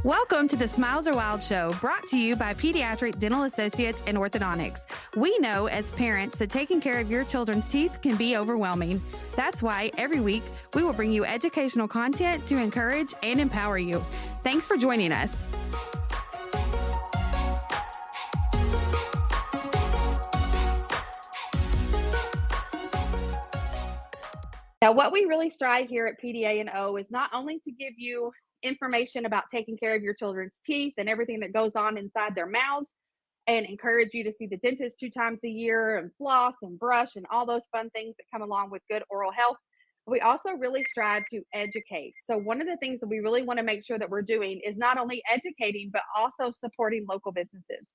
Welcome to the Smiles Are Wild show, brought to you by Pediatric Dental Associates and Orthodontics. We know as parents that taking care of your children's teeth can be overwhelming. That's why every week we will bring you educational content to encourage and empower you. Thanks for joining us. Now, what we really strive here at PDA&O is not only to give you information about taking care of your children's teeth and everything that goes on inside their mouths and encourage you to see the dentist 2 times a year and floss and brush and all those fun things that come along with good oral health. We also really strive to educate. So one of the things that we really want to make sure that we're doing is not only educating, but also supporting local businesses.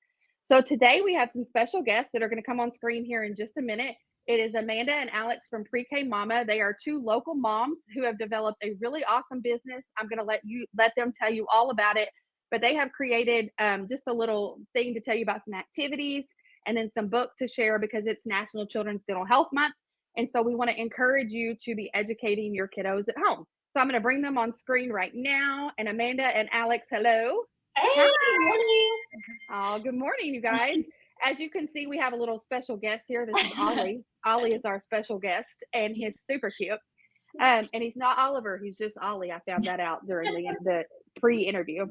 So today we have some special guests that are going to come on screen here in just a minute. It is Amanda and Alex from PreK Mama. They are 2 local moms who have developed a really awesome business. I'm going to let them tell you all about it. But they have created just a little thing to tell you about some activities and then some books to share because it's National Children's Dental Health Month. And so we want to encourage you to be educating your kiddos at home. So I'm going to bring them on screen right now. And Amanda and Alex, hello. Hey, good morning. Oh, good morning, you guys. As you can see, we have a little special guest here. This is Ollie. Ollie is our special guest, and he's super cute. And he's not Oliver. He's just Ollie. I found that out during the pre-interview.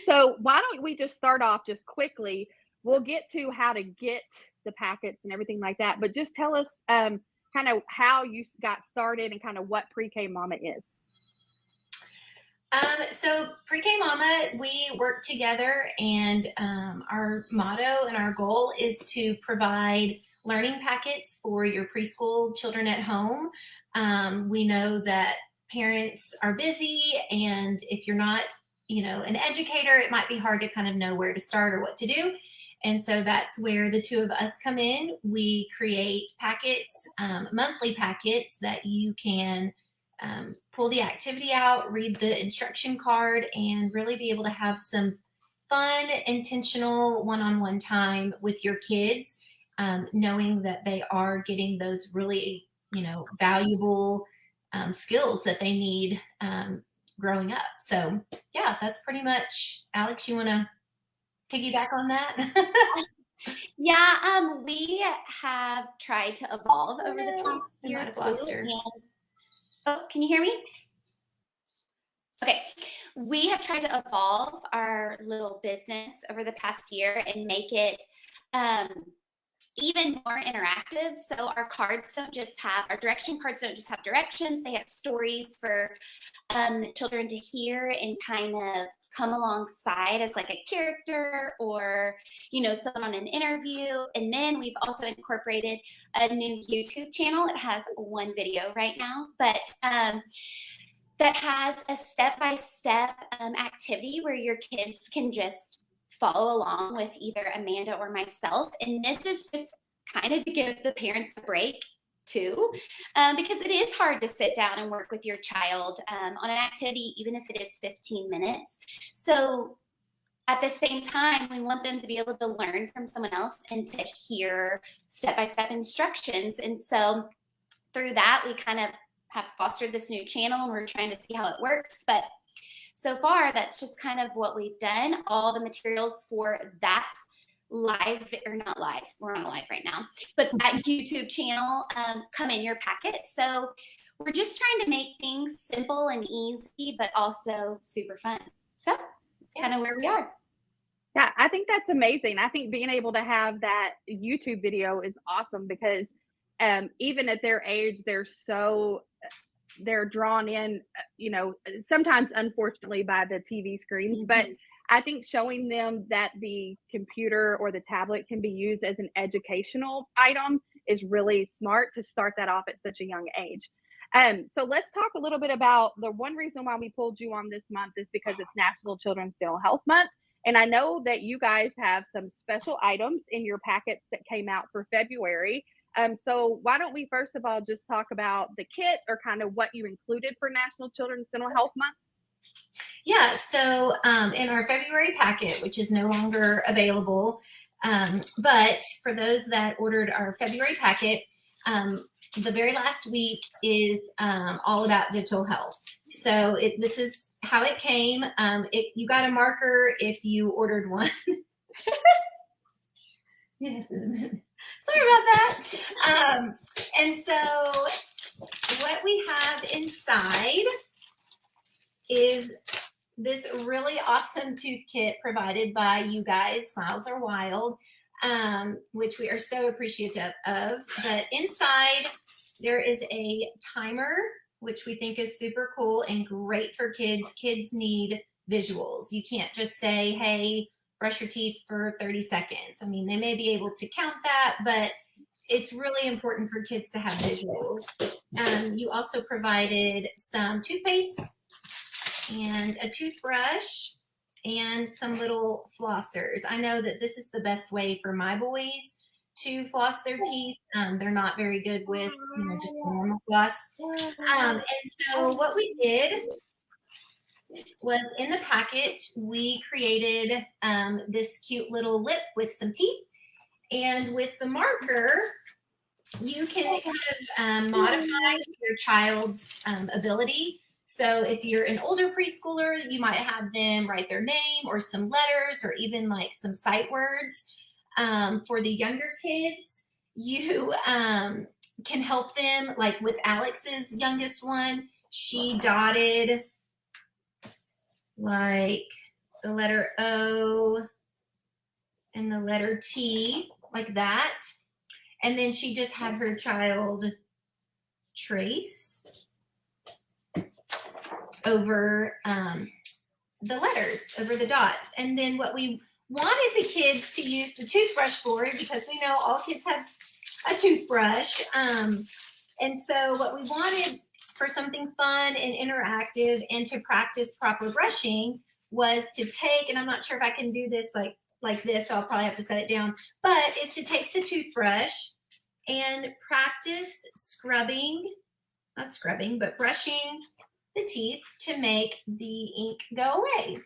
So why don't we just start off just quickly? We'll get to how to get the packets and everything like that. But just tell us kind of how you got started and kind of what PreK Mama is. So PreK Mama, we work together, and our motto and our goal is to provide learning packets for your preschool children at home. We know that parents are busy, and if you're not, an educator, it might be hard to kind of know where to start or what to do. And so that's where the 2 of us come in. We create packets, monthly packets that you can pull the activity out, read the instruction card, and really be able to have some fun, intentional one-on-one time with your kids, knowing that they are getting those really, valuable skills that they need growing up. So yeah, that's pretty much. Alex, you want to piggyback on that? Yeah, we have tried to evolve over the past year too. Oh, can you hear me? Okay. We have tried to evolve our little business over the past year and make it even more interactive. So our direction cards don't just have directions. They have stories for children to hear and kind of come alongside as like a character or, someone on an interview. And then we've also incorporated a new YouTube channel. It has 1 video right now, but that has a step-by-step activity where your kids can just follow along with either Amanda or myself. And this is just kind of to give the parents a break too, because it is hard to sit down and work with your child on an activity, even if it is 15 minutes. So at the same time, we want them to be able to learn from someone else and to hear step-by-step instructions. And so through that, we kind of have fostered this new channel, and we're trying to see how it works. But so far, that's just kind of what we've done. All the materials for that live, or not live, we're not live right now, but that YouTube channel come in your packet. So we're just trying to make things simple and easy, but also super fun. So it's kind of where we are. Yeah, I think that's amazing. I think being able to have that YouTube video is awesome because even at their age, they're drawn in, sometimes unfortunately by the TV screens, but I think showing them that the computer or the tablet can be used as an educational item is really smart to start that off at such a young age. So let's talk a little bit about the one reason why we pulled you on this month is because it's National Children's Dental Health Month. And I know that you guys have some special items in your packets that came out for February. So why don't we first of all just talk about the kit or kind of what you included for National Children's Dental Health Month? Yeah, so in our February packet, which is no longer available, but for those that ordered our February packet, the very last week is all about digital health. So this is how it came. You got a marker if you ordered one. Yes, in a minute. Sorry about that. And so what we have inside is this really awesome tooth kit provided by you guys, Smiles Are Wild, which we are so appreciative of. But inside there is a timer, which we think is super cool and great for kids. Kids need visuals. You can't just say, hey, brush your teeth for 30 seconds. I mean, they may be able to count that, but it's really important for kids to have visuals. You also provided some toothpaste and a toothbrush and some little flossers. I know that this is the best way for my boys to floss their teeth. They're not very good with, just normal floss. And so what we did was in the packet, we created this cute little lip with some teeth. And with the marker, you can kind of modify your child's ability. So if you're an older preschooler, you might have them write their name or some letters or even like some sight words. For the younger kids, you can help them, like with Alex's youngest one, she dotted like the letter O and the letter T, like that. And then she just had her child trace over the letters, over the dots. And then what we wanted the kids to use the toothbrush for, because we know all kids have a toothbrush. And so what we wanted for something fun and interactive and to practice proper brushing was to take, and I'm not sure if I can do this like this, so I'll probably have to set it down, but is to take the toothbrush and practice not scrubbing, but brushing the teeth to make the ink go away.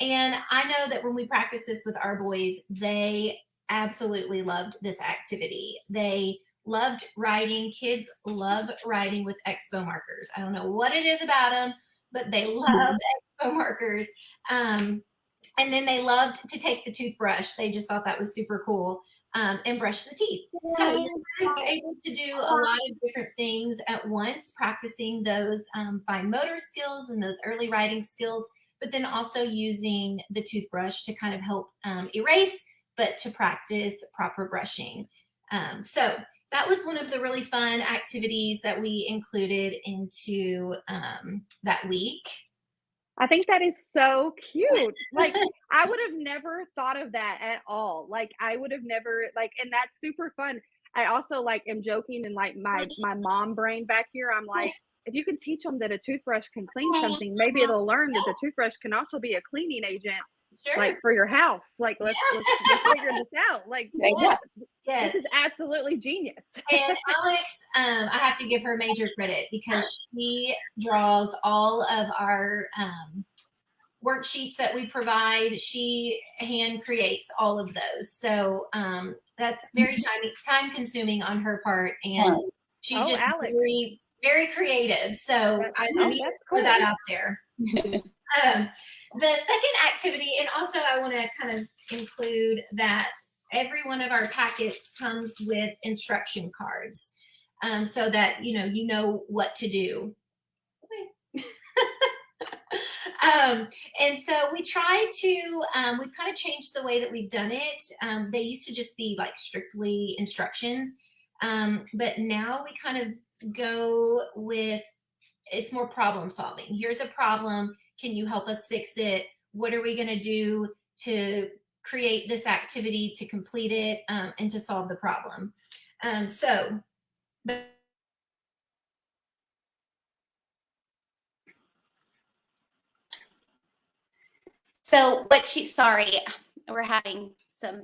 And I know that when we practice this with our boys, they absolutely loved this activity. They loved writing. Kids love writing with expo markers. I don't know what it is about them, but they love expo markers. And then they loved to take the toothbrush. They just thought that was super cool, and brush the teeth. So you're able to do a lot of different things at once, practicing those fine motor skills and those early writing skills, but then also using the toothbrush to kind of help erase, but to practice proper brushing. So that was one of the really fun activities that we included into that week. I think that is so cute. Like, I would have never thought of that at all. Like, I would have never, like, and that's super fun. I also like am joking and like my mom brain back here. I'm like, if you can teach them that a toothbrush can clean something, maybe they'll learn that the toothbrush can also be a cleaning agent. Sure. Like for your house. Like let's figure this out. Like yes. This is absolutely genius. And Alex, I have to give her major credit because she draws all of our worksheets that we provide. She hand creates all of those. So that's very time consuming on her part, and she's just Alex. very, very creative. So I need to put that out there. The second activity, and also I want to kind of include that every one of our packets comes with instruction cards, so that you know what to do. And so we try to, we've kind of changed the way that we've done it. They used to just be like strictly instructions, but now we kind of go with, it's more problem solving. Here's a problem. Can you help us fix it? What are we going to do to create this activity, to complete it, and to solve the problem? So sorry, we're having some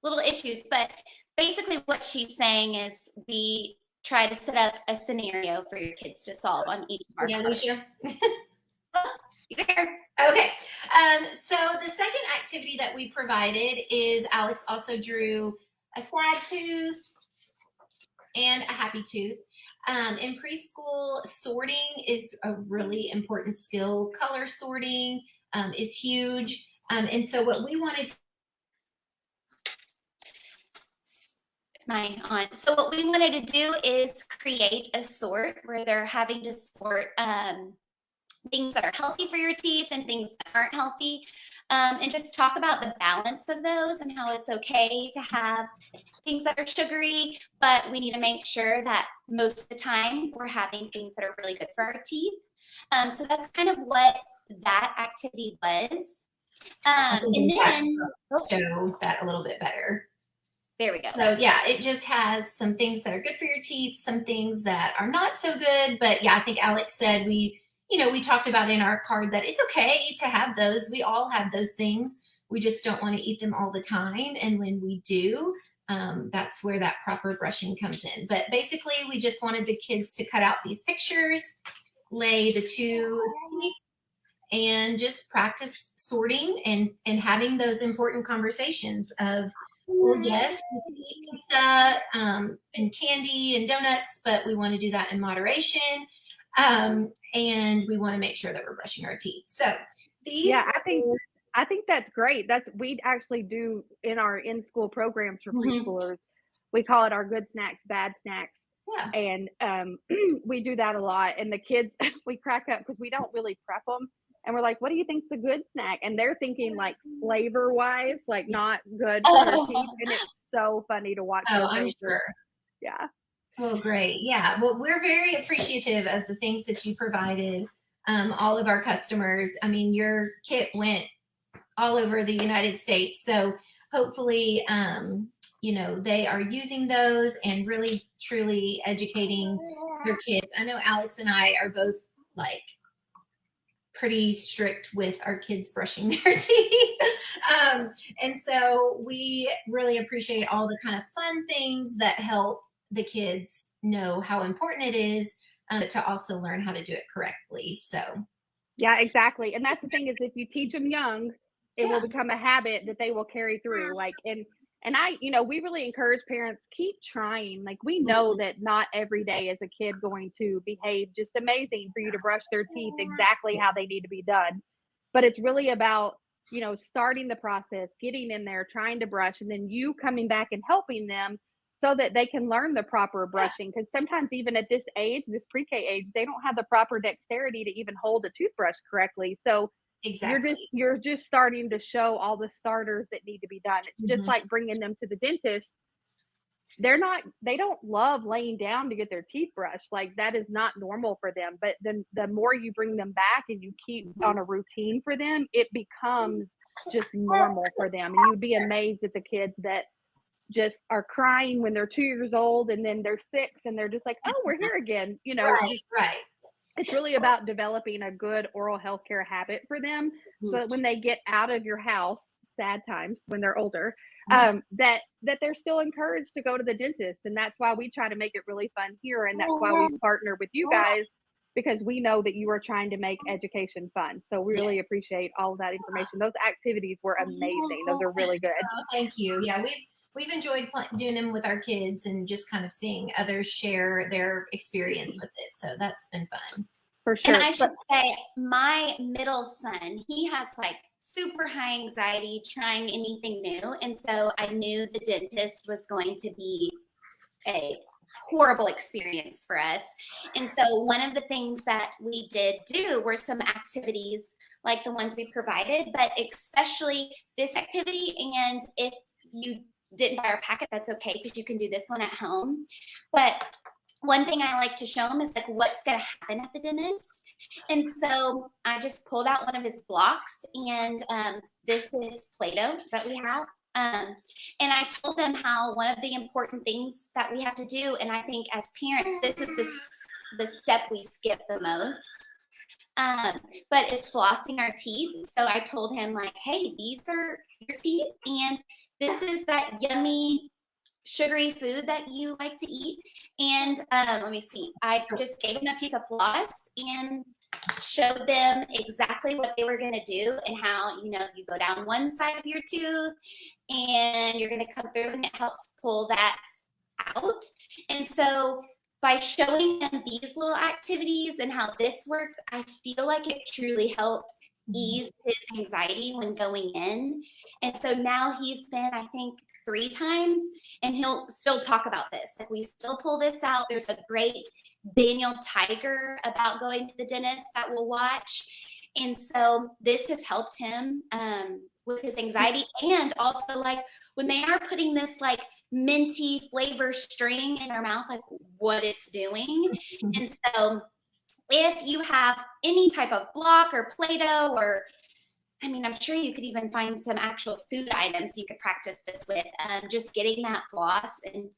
little issues, but basically what she's saying is we try to set up a scenario for your kids to solve on each of our cards. There. Okay. So the second activity that we provided is Alex also drew a sad tooth, and a happy tooth. In preschool, sorting is a really important skill. Color sorting is huge. And so what we wanted So what we wanted to do is create a sort where they're having to sort things that are healthy for your teeth and things that aren't healthy, and just talk about the balance of those and how it's okay to have things that are sugary, but we need to make sure that most of the time we're having things that are really good for our teeth. So that's kind of what that activity was. And then show that a little bit better. There we go. So yeah, it just has some things that are good for your teeth, some things that are not so good. But yeah, I think Alex said we talked about in our card that it's okay to have those. We all have those things. We just don't want to eat them all the time. And when we do, that's where that proper brushing comes in. But basically, we just wanted the kids to cut out these pictures, lay the two teeth, and just practice sorting and having those important conversations of, well, yes, we can eat pizza and candy and donuts, but we want to do that in moderation. And we want to make sure that we're brushing our teeth. So these, I think that's great. We actually do in our in-school programs for preschoolers. We call it our good snacks, bad snacks. Yeah. And we do that a lot. And the kids, we crack up because we don't really prep them. And we're like, what do you think's a good snack? And they're thinking like flavor wise, like not good for their teeth. And it's so funny to watch. Oh, I'm sure. Yeah. Well, great. Yeah. Well, we're very appreciative of the things that you provided all of our customers. I mean, your kit went all over the United States. So hopefully, they are using those and really, truly educating their kids. I know Alex and I are both like pretty strict with our kids brushing their teeth. And so we really appreciate all the kind of fun things that help the kids know how important it is to also learn how to do it correctly. So yeah, exactly. And that's the thing is if you teach them young, it will become a habit that they will carry through. Like, and I, we really encourage parents, keep trying. Like we know that not every day is a kid going to behave just amazing for you to brush their teeth exactly how they need to be done. But it's really about, starting the process, getting in there, trying to brush, and then you coming back and helping them so that they can learn the proper brushing. Because sometimes even at this age, this pre-K age, they don't have the proper dexterity to even hold a toothbrush correctly. So exactly. You're just starting to show all the starters that need to be done. It's just like bringing them to the dentist. They don't love laying down to get their teeth brushed. Like that is not normal for them. But then the more you bring them back and you keep on a routine for them, it becomes just normal for them. And you'd be amazed at the kids that just are crying when they're 2 years old and then they're 6 and they're just like, oh, we're here again. Right. It's really about developing a good oral health care habit for them so that when they get out of your house, sad times when they're older, that they're still encouraged to go to the dentist. And that's why we try to make it really fun here. And that's why we partner with you guys, because we know that you are trying to make education fun. So we really appreciate all of that information. Those activities were amazing. Those are really good. Oh, thank you. Yeah, we've enjoyed doing them with our kids and just kind of seeing others share their experience with it. So that's been fun. For sure. And I should say, my middle son, he has like super high anxiety trying anything new. And so I knew the dentist was going to be a horrible experience for us. And so one of the things that we did do were some activities like the ones we provided, but especially this activity. And if you didn't buy our packet, that's okay, because you can do this one at home. But one thing I like to show them is like what's going to happen at the dentist. And so I just pulled out one of his blocks, and this is Play-Doh that we have. And I told them how one of the important things that we have to do, and I think as parents, this is the step we skip the most, but is flossing our teeth. So I told him like, hey, these are your teeth, and this is that yummy sugary food that you like to eat. And let me see, I just gave them a piece of floss and showed them exactly what they were going to do and how, you go down one side of your tooth and you're going to come through and it helps pull that out. And so by showing them these little activities and how this works, I feel like it truly helped ease his anxiety when going in. And so now he's been, I think, 3 times, and he'll still talk about this. Like, we still pull this out. There's a great Daniel Tiger about going to the dentist that we'll watch. And so this has helped him with his anxiety. And also, like, when they are putting this like minty flavor string in their mouth, like what it's doing. And so if you have any type of block or Play-Doh, or I mean, I'm sure you could even find some actual food items you could practice this with, just getting that floss and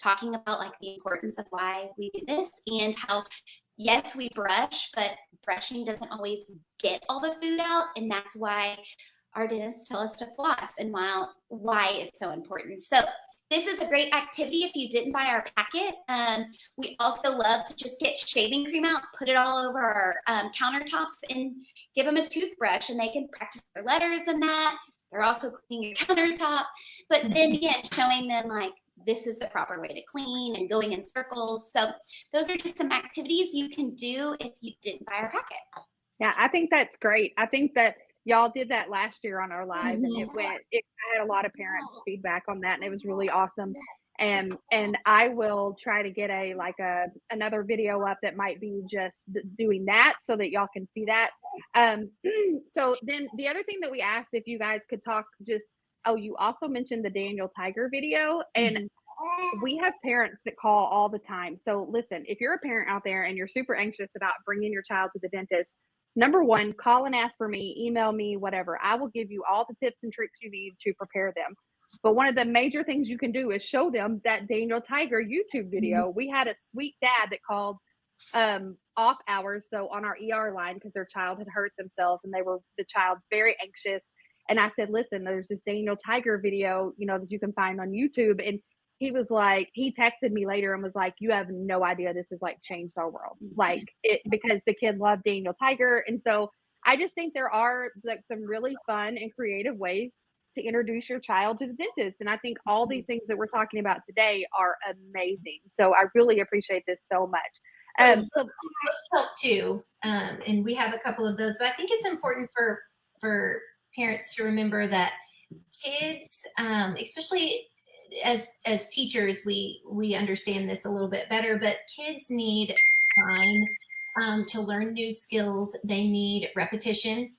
talking about like the importance of why we do this and how, yes, we brush, but brushing doesn't always get all the food out. And that's why our dentists tell us to floss and why it's so important. So this is a great activity if you didn't buy our packet. We also love to just get shaving cream out, put it all over our countertops, and give them a toothbrush, and they can practice their letters in that. They're also cleaning your countertop. But then again, showing them like this is the proper way to clean and going in circles. So those are just some activities you can do if you didn't buy our packet. Yeah, I think that's great. I think that y'all did that last year on our live, and I had a lot of parents feedback on that, and it was really awesome. And I will try to get another video up that might be just doing that so that y'all can see that. So then the other thing that we asked if you guys could talk you also mentioned the Daniel Tiger video, and we have parents that call all the time. So listen, if you're a parent out there and you're super anxious about bringing your child to the dentist, number one, call and ask for me, email me, whatever. I will give you all the tips and tricks you need to prepare them. But one of the major things you can do is show them that Daniel Tiger YouTube video. We had a sweet dad that called off hours, so on our ER line, because their child had hurt themselves and the child's very anxious. And I said, listen, there's this Daniel Tiger video, that you can find on YouTube. And he was like, he texted me later and was like, you have no idea, this has like changed our world. Like because the kid loved Daniel Tiger. And so I just think there are like some really fun and creative ways to introduce your child to the dentist. And I think all these things that we're talking about today are amazing. So I really appreciate this so much. So books help too. And we have a couple of those, but I think it's important for parents to remember that kids, especially as teachers, we understand this a little bit better, but kids need time to learn new skills. They need repetition.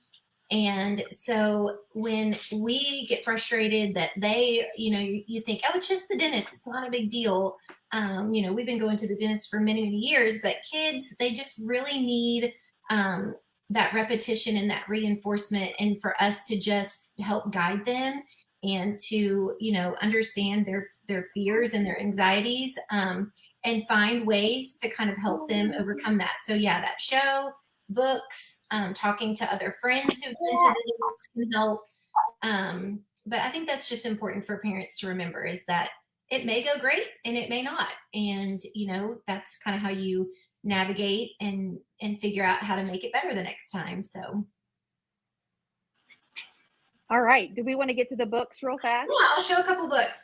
And so when we get frustrated that you think, oh, it's just the dentist, it's not a big deal. We've been going to the dentist for many, many years, but kids, they just really need that repetition and that reinforcement, and for us to just help guide them and to, understand their fears and their anxieties, and find ways to kind of help them overcome that. So yeah, that show, books, talking to other friends who've been to the dentist can help. But I think that's just important for parents to remember, is that it may go great and it may not. And, that's kind of how you navigate and figure out how to make it better the next time. So. All right. Do we want to get to the books real fast? Yeah, I'll show a couple books.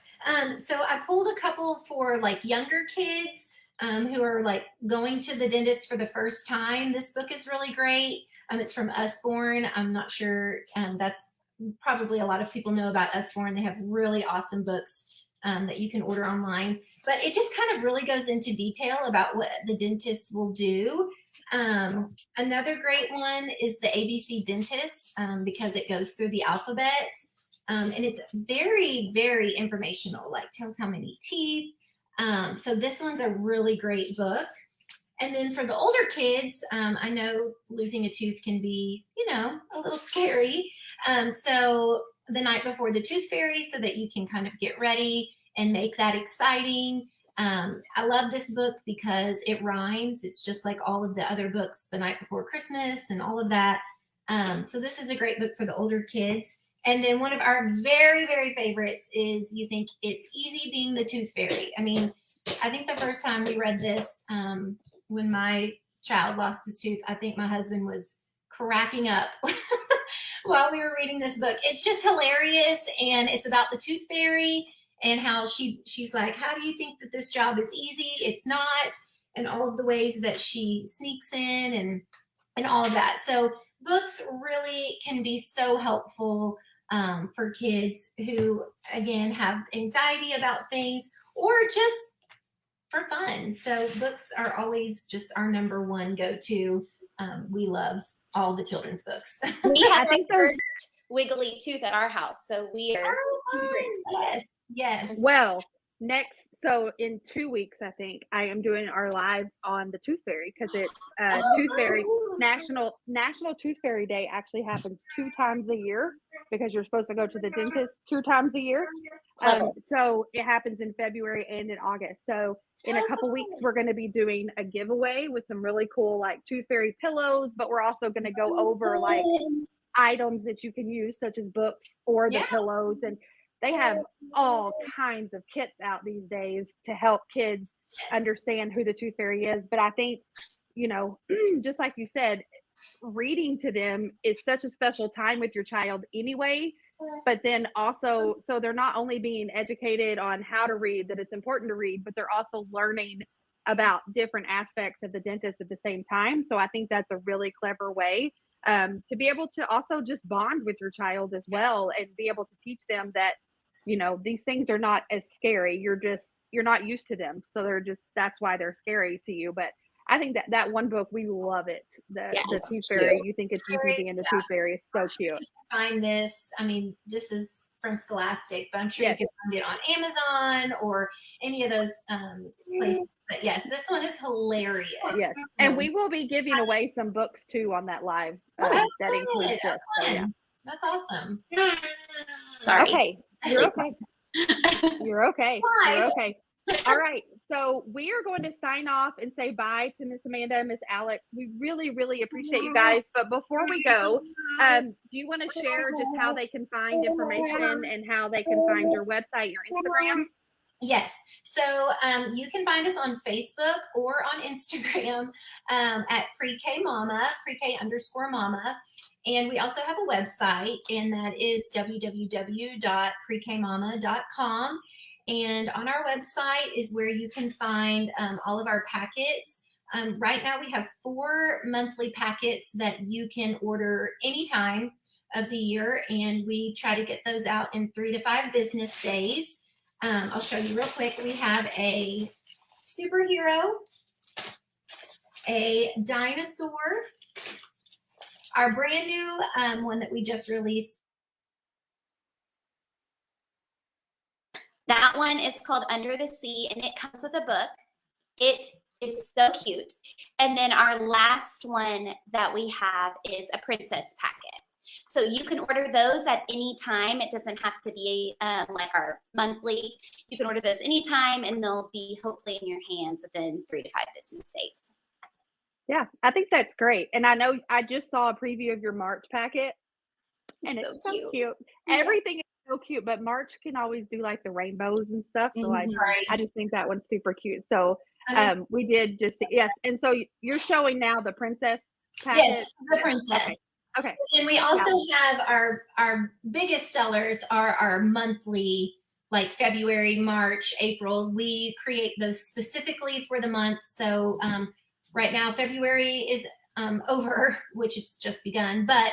So I pulled a couple for like younger kids who are like going to the dentist for the first time. This book is really great. It's from Usborne. I'm not sure. That's probably a lot of people know about Usborne. They have really awesome books that you can order online. But it just kind of really goes into detail about what the dentist will do. Another great one is the ABC Dentist, because it goes through the alphabet. And it's very, very informational, like tells how many teeth. So this one's a really great book. And then for the older kids, I know losing a tooth can be, a little scary. So the Night Before the Tooth Fairy, so that you can kind of get ready and make that exciting. I love this book because it rhymes. It's just like all of the other books, The Night Before Christmas and all of that. So this is a great book for the older kids. And then one of our very, very favorites is You Think It's Easy Being the Tooth Fairy. I mean, I think the first time we read this, when my child lost his tooth, I think my husband was cracking up while we were reading this book. It's just hilarious, and it's about the tooth fairy, and how she's like, how do you think that this job is easy? It's not, and all of the ways that she sneaks in and all of that. So books really can be so helpful for kids who, again, have anxiety about things or just for fun. So books are always just our number one go-to. We love all the children's books. We have I think our there's first Wiggly Tooth at our house, so we are super excited. Yes. well so in 2 weeks I think I am doing our live on the Tooth Fairy, because it's Tooth Fairy National Tooth Fairy Day actually happens 2 times a year, because you're supposed to go to the dentist 2 times a year. So it happens in February and in August. So in a couple weeks we're going to be doing a giveaway with some really cool like Tooth Fairy pillows, but we're also going to go over like items that you can use, such as books or the pillows. And they have all kinds of kits out these days to help kids understand who the Tooth Fairy is. But I think, just like you said, reading to them is such a special time with your child anyway. But then also, so they're not only being educated on how to read, that it's important to read, but they're also learning about different aspects of the dentist at the same time. So I think that's a really clever way to be able to also just bond with your child as well, and be able to teach them that, these things are not as scary. You're not used to them. So that's why they're scary to you. But I think that one book, we love it. The Tooth Fairy. You think it's easy being the Tooth Fairy. It's so cute. Find this. I mean, this is from Scholastic, but I'm sure you can find it on Amazon or any of those places. But yes, this one is hilarious. Yes, and we will be giving away some books too on that live. That includes this. So, yeah. That's awesome. Sorry. Okay, you're okay. You're okay. You're okay. All right, so we are going to sign off and say bye to Miss Amanda and Miss Alex. We really, really appreciate you guys. But before we go, do you want to share just how they can find information and how they can find your website, your Instagram? Yes. So you can find us on Facebook or on Instagram at PreK Mama, PreK_Mama. And we also have a website, and that is www.prekmama.com. And on our website is where you can find all of our packets. Right now we have 4 monthly packets that you can order anytime of the year, and we try to get those out in 3 to 5 business days. I'll show you real quick. We have a superhero, a dinosaur, our brand new one that we just released. That one is called Under the Sea, and it comes with a book. It is so cute. And then our last one that we have is a princess packet. So you can order those at any time. It doesn't have to be like our monthly. You can order those anytime, and they'll be hopefully in your hands within 3 to 5 business days. Yeah, I think that's great. And I know I just saw a preview of your March packet, and it's so cute. Everything is so cute, but March can always do like the rainbows and stuff. So I just think that one's super cute. So we did just, yes. And so you're showing now the princess packet? Yes, the princess. Okay. And we also have our biggest sellers are our monthly, like February, March, April. We create those specifically for the month. So right now February is over, which it's just begun, but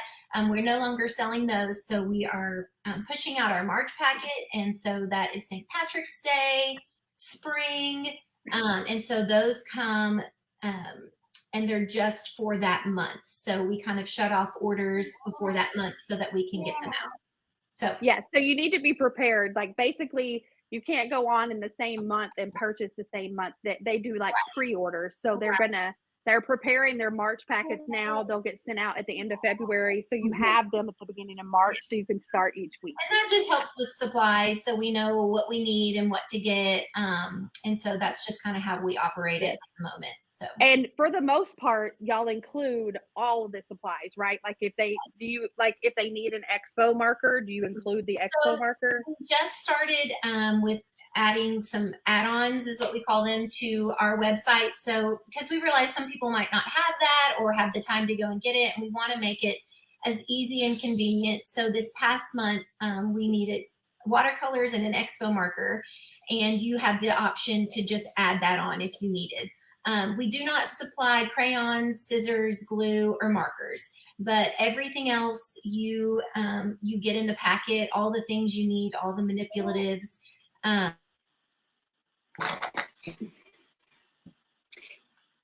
we're no longer selling those. So we are pushing out our March packet. And so that is St. Patrick's Day, spring. And so those come and they're just for that month. So we kind of shut off orders before that month so that we can get them out. So so you need to be prepared. Like basically you can't go on in the same month and purchase the same month. They do like pre-orders. So they're preparing their March packets now. They'll get sent out at the end of February. So you have them at the beginning of March, so you can start each week. And that just helps with supplies, so we know what we need and what to get. And so that's just kind of how we operate it at the moment. So. And for the most part, y'all include all of the supplies, right? Like if they need an expo marker, do you include the expo marker? We just started with adding some add-ons, is what we call them, to our website. So because we realize some people might not have that or have the time to go and get it, and we want to make it as easy and convenient. So this past month, we needed watercolors and an expo marker, and you have the option to just add that on if you needed. We do not supply crayons, scissors, glue, or markers, but everything else you get in the packet, all the things you need, all the manipulatives.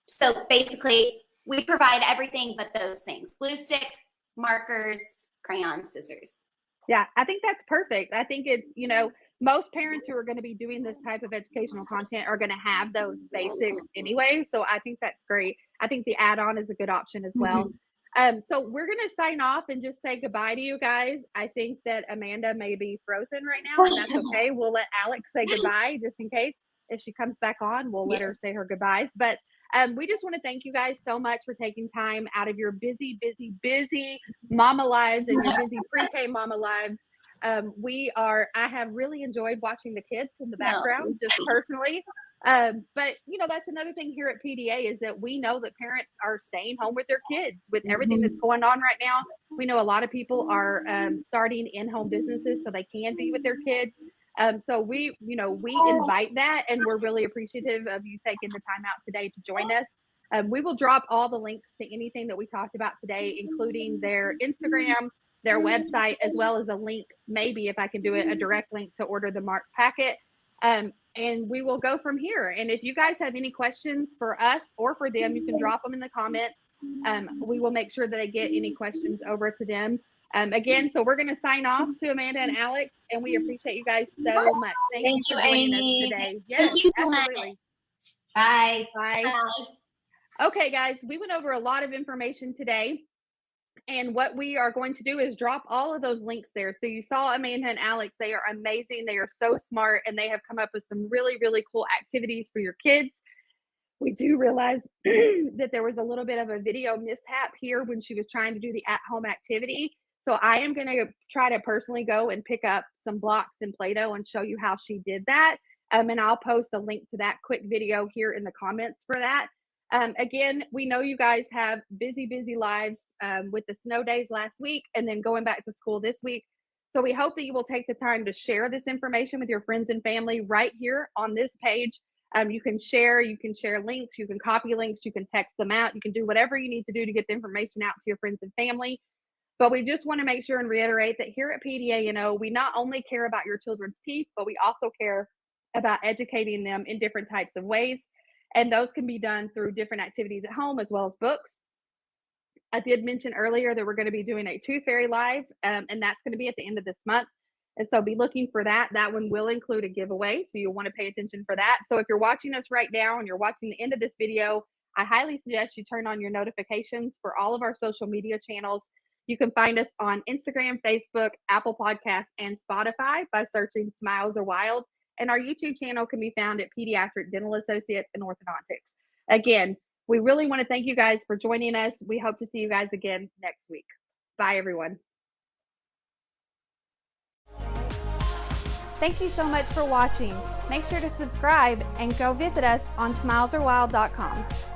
So basically, we provide everything but those things: glue stick, markers, crayons, scissors. Yeah, I think that's perfect. I think it's, most parents who are going to be doing this type of educational content are going to have those basics anyway. So I think that's great. I think the add-on is a good option as well. So we're going to sign off and just say goodbye to you guys. I think that Amanda may be frozen right now, and that's okay. We'll let Alex say goodbye just in case. If she comes back on, we'll let her say her goodbyes. But we just want to thank you guys so much for taking time out of your busy mama lives and your busy PreK Mama lives. I have really enjoyed watching the kids in the background, just personally. But that's another thing here at PDA is that we know that parents are staying home with their kids with everything that's going on right now. We know a lot of people are starting in-home businesses so they can be with their kids. So we invite that, and we're really appreciative of you taking the time out today to join us. We will drop all the links to anything that we talked about today, including their Instagram, their website, as well as a link, maybe if I can do it, a direct link to order the marked packet. And we will go from here. And if you guys have any questions for us or for them, you can drop them in the comments. We will make sure that they get any questions over to them. Again, so we're going to sign off to Amanda and Alex, and we appreciate you guys so much. Thank you for joining us today. Yes, absolutely. Bye. Bye. Okay, guys, we went over a lot of information today. And what we are going to do is drop all of those links there. So you saw Amanda and Alex. They are amazing. They are so smart, and they have come up with some really, really cool activities for your kids. We do realize that there was a little bit of a video mishap here when she was trying to do the at-home activity. So I am going to try to personally go and pick up some blocks and Play-Doh and show you how she did that. And I'll post a link to that quick video here in the comments for that. Again, we know you guys have busy lives with the snow days last week and then going back to school this week. So we hope that you will take the time to share this information with your friends and family right here on this page. You can share links, you can copy links, you can text them out, you can do whatever you need to do to get the information out to your friends and family. But we just want to make sure and reiterate that here at PDA, we not only care about your children's teeth, but we also care about educating them in different types of ways. And those can be done through different activities at home as well as books. I did mention earlier that we're going to be doing a Tooth Fairy Live, and that's going to be at the end of this month. And so be looking for that. That one will include a giveaway, so you'll want to pay attention for that. So if you're watching us right now and you're watching the end of this video, I highly suggest you turn on your notifications for all of our social media channels. You can find us on Instagram, Facebook, Apple Podcasts, and Spotify by searching Smiles Are Wild. And our YouTube channel can be found at Pediatric Dental Associates and Orthodontics. Again, we really want to thank you guys for joining us. We hope to see you guys again next week. Bye, everyone. Thank you so much for watching. Make sure to subscribe and go visit us on smilesarewild.com.